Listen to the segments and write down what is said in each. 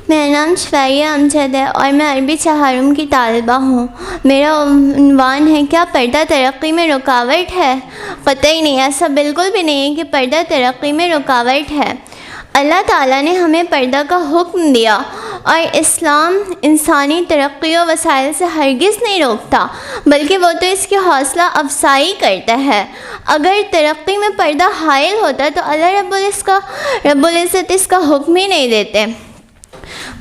میرا نام شفیہ امجد ہے اور میں عربی چہارم کی طالبہ ہوں۔ میرا عنوان ہے کیا پردہ ترقی میں رکاوٹ ہے؟ قطعی نہیں، ایسا بالکل بھی نہیں ہے کہ پردہ ترقی میں رکاوٹ ہے۔ اللہ تعالیٰ نے ہمیں پردہ کا حکم دیا اور اسلام انسانی ترقی و وسائل سے ہرگز نہیں روکتا، بلکہ وہ تو اس کی حوصلہ افزائی کرتا ہے۔ اگر ترقی میں پردہ حائل ہوتا تو اللہ رب العزت اس کا حکم ہی نہیں دیتے۔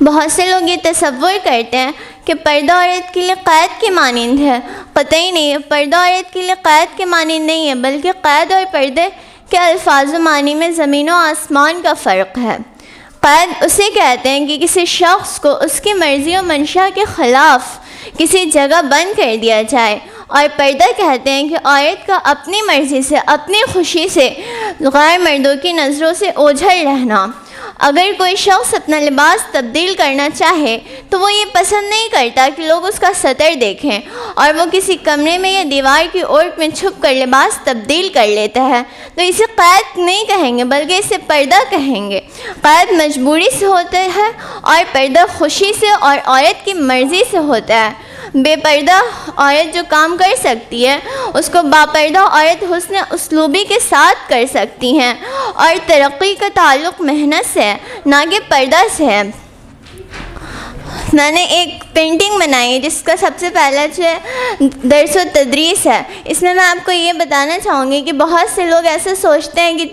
بہت سے لوگ یہ تصور کرتے ہیں کہ پردہ عورت کے لیے قید کی مانند ہے۔ قطعی نہیں ہے، پردہ عورت کے لیے قید کے مانند نہیں ہے، بلکہ قید اور پردے کے الفاظ و معنی میں زمین و آسمان کا فرق ہے۔ قید اسے کہتے ہیں کہ کسی شخص کو اس کی مرضی و منشا کے خلاف کسی جگہ بند کر دیا جائے، اور پردہ کہتے ہیں کہ عورت کا اپنی مرضی سے، اپنی خوشی سے غیر مردوں کی نظروں سے اوجھل رہنا۔ اگر کوئی شخص اپنا لباس تبدیل کرنا چاہے تو وہ یہ پسند نہیں کرتا کہ لوگ اس کا سطر دیکھیں، اور وہ کسی کمرے میں یا دیوار کی اوٹ میں چھپ کر لباس تبدیل کر لیتا ہے، تو اسے قید نہیں کہیں گے بلکہ اسے پردہ کہیں گے۔ قید مجبوری سے ہوتا ہے اور پردہ خوشی سے اور عورت کی مرضی سے ہوتا ہے۔ بے پردہ عورت جو کام کر سکتی ہے اس کو باپردہ عورت حسن اسلوبی کے ساتھ کر سکتی ہیں، اور ترقی کا تعلق محنت سے ہے، نہ کہ پردہ سے ہے۔ میں نے ایک پینٹنگ بنائی ہے جس کا سب سے پہلا جو ہے درس و تدریس ہے۔ اس میں آپ کو یہ بتانا چاہوں گی کہ بہت سے لوگ ایسے سوچتے ہیں کہ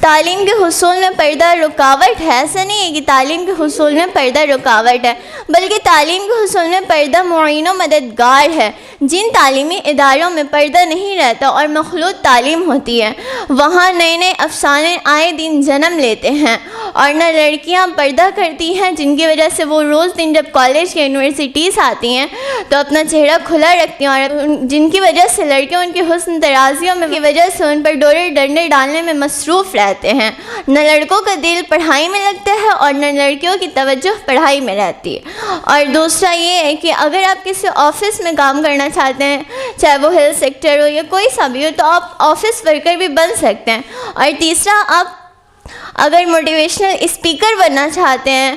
تعلیم کے حصول میں پردہ رکاوٹ ہے۔ ایسا نہیں ہے کہ تعلیم کے حصول میں پردہ رکاوٹ ہے، بلکہ تعلیم کے حصول میں پردہ معین و مددگار ہے۔ جن تعلیمی اداروں میں پردہ نہیں رہتا اور مخلوط تعلیم ہوتی ہے، وہاں نئے نئے افسانے آئے دن جنم لیتے ہیں، اور نہ لڑکیاں پردہ کرتی ہیں جن کی وجہ سے وہ روز دن جب کالج یا یونیورسٹیز آتی ہیں تو اپنا چہرہ کھلا رکھتی ہیں، اور جن کی وجہ سے لڑکیوں ان کی حسن ترازیوں میں کی وجہ سے ان پر ڈورے ڈنڈے ڈالنے میں مصروف رہتے ہیں۔ نہ لڑکوں کا دل پڑھائی میں لگتا ہے اور نہ لڑکیوں کی توجہ پڑھائی میں رہتی ہے۔ اور دوسرا یہ ہے کہ اگر آپ کسی آفس میں کام کرنا چاہتے ہیں، چاہے وہ ہیلتھ سیکٹر ہو یا کوئی سا بھی ہو، تو آپ آفس ورکر بھی بن سکتے ہیں۔ اور تیسرا، آپ اگر موٹیویشنل اسپیکر بننا چاہتے ہیں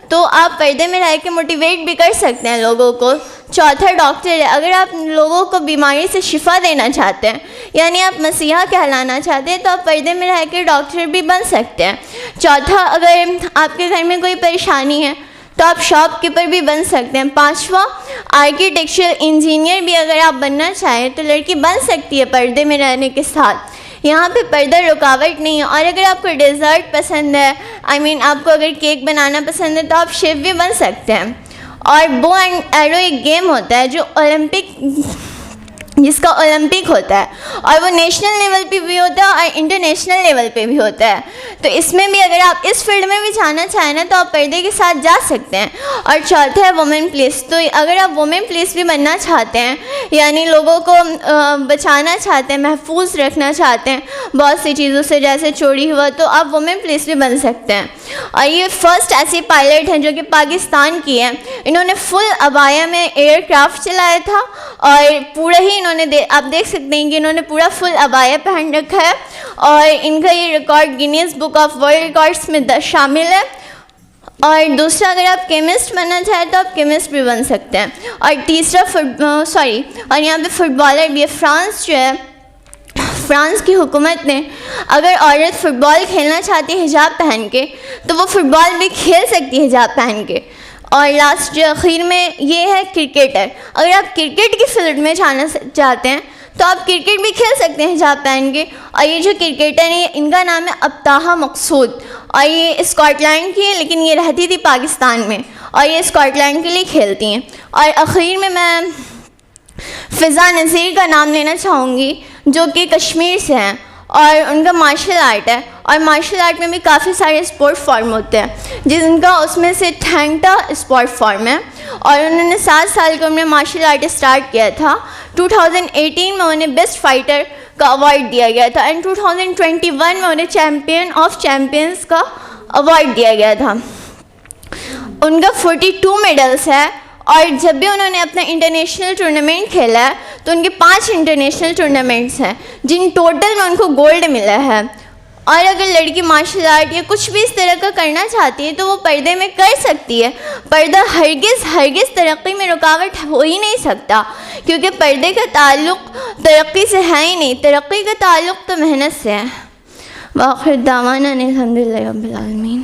تو آپ پردے میں رہ کے موٹیویٹ بھی کر سکتے ہیں لوگوں کو۔ چوتھا، ڈاکٹر ہے۔ اگر آپ لوگوں کو بیماری سے شفا دینا چاہتے ہیں، یعنی آپ مسیحا کہلانا چاہتے ہیں، تو آپ پردے میں رہ کے ڈاکٹر بھی بن سکتے ہیں۔ چوتھا، اگر آپ کے گھر میں کوئی پریشانی ہے تو آپ شاپ کیپر بھی بن سکتے ہیں۔ پانچواں، آرکیٹیکچر انجینئر بھی اگر آپ بننا چاہیں تو لڑکی بن سکتی ہے پردے میں رہنے کے ساتھ۔ یہاں پہ پردہ رکاوٹ نہیں ہے۔ اور اگر آپ کو ڈیزرٹ پسند ہے، آپ کو اگر کیک بنانا پسند ہے، تو آپ شیف بھی بن سکتے ہیں۔ اور بو اینڈ ایرو ایک گیم ہوتا ہے جس کا اولمپک ہوتا ہے، اور وہ نیشنل لیول پہ بھی ہوتا ہے اور انٹرنیشنل لیول پہ بھی ہوتا ہے۔ تو اس میں بھی اگر آپ اس فیلڈ میں بھی جانا چاہیں نا تو آپ پردے کے ساتھ جا سکتے ہیں۔ اور چوتھا ہے وومن پولیس۔ تو اگر آپ وومن پولیس بھی بننا چاہتے ہیں، یعنی لوگوں کو بچانا چاہتے ہیں، محفوظ رکھنا چاہتے ہیں بہت سی چیزوں سے، جیسے چوری ہوا، تو آپ وومن پولیس بھی بن سکتے ہیں۔ اور یہ فرسٹ ایسی پائلٹ ہیں جو کہ پاکستان کی ہیں۔ انہوں نے فل عبایا میں ایئر کرافٹ چلایا تھا، اور پورا ہی آپ دیکھ سکتے ہیں کہ انہوں نے پورا فل عبایا پہن رکھا ہے، اور ان کا یہ record Guinness book of world records میں شامل ہے۔ اور دوسرا، اگر آپ کیمسٹ بننا چاہیں تو آپ کیمسٹ بھی بن سکتے ہیں۔ اور تیسرا اور یہاں پہ فٹ بالر بھی ہے۔ فرانس جو ہے، فرانس کی حکومت نے اگر عورت فٹ بال کھیلنا چاہتی ہے حجاب پہن کے، تو وہ فٹ بال بھی کھیل سکتی ہے حجاب پہن کے۔ اور لاسٹ جو اخیر میں یہ ہے کرکٹر۔ اگر آپ کرکٹ کی فیلڈ میں جانا چاہتے ہیں تو آپ کرکٹ بھی کھیل سکتے ہیں حجاب پہن کے۔ اور یہ جو کرکٹر ہیں ان کا نام ہے ابتہا مقصود، اور یہ اسکاٹ لینڈ کی ہے، لیکن یہ رہتی تھی پاکستان میں، اور یہ اسکاٹ لینڈ کے لیے کھیلتی ہیں۔ اور اخیر میں فضا نذیر کا نام لینا چاہوں گی، جو کہ کشمیر سے ہیں، اور ان کا مارشل آرٹ ہے، اور مارشل آرٹ میں بھی کافی سارے اسپورٹ فارم ہوتے ہیں، جن کا اس میں سے ٹھینگٹا اسپورٹ فارم ہے، اور انہوں نے 7 سال کی عمر میں مارشل آرٹ اسٹارٹ کیا تھا۔ 2018 میں انہیں بیسٹ فائٹر کا ایوارڈ دیا گیا تھا، اینڈ 2021 میں انہیں چیمپئن آف چیمپئنز کا ایوارڈ دیا گیا تھا۔ ان کا 42 میڈلز ہے، اور جب بھی انہوں نے اپنا انٹرنیشنل ٹورنامنٹ کھیلا ہے تو ان کے 5 انٹرنیشنل ٹورنامنٹس ہیں، جن ٹوٹل میں ان کو گولڈ ملا ہے۔ اور اگر لڑکی مارشل آرٹ یا کچھ بھی اس طرح کا کرنا چاہتی ہے تو وہ پردے میں کر سکتی ہے. پردہ ہرگز ترقی میں رکاوٹ ہو ہی نہیں سکتا، کیونکہ پردے کا تعلق ترقی سے ہے ہی نہیں، ترقی کا تعلق تو محنت سے ہے. وآخر دعوانا الحمدللہ رب العالمین.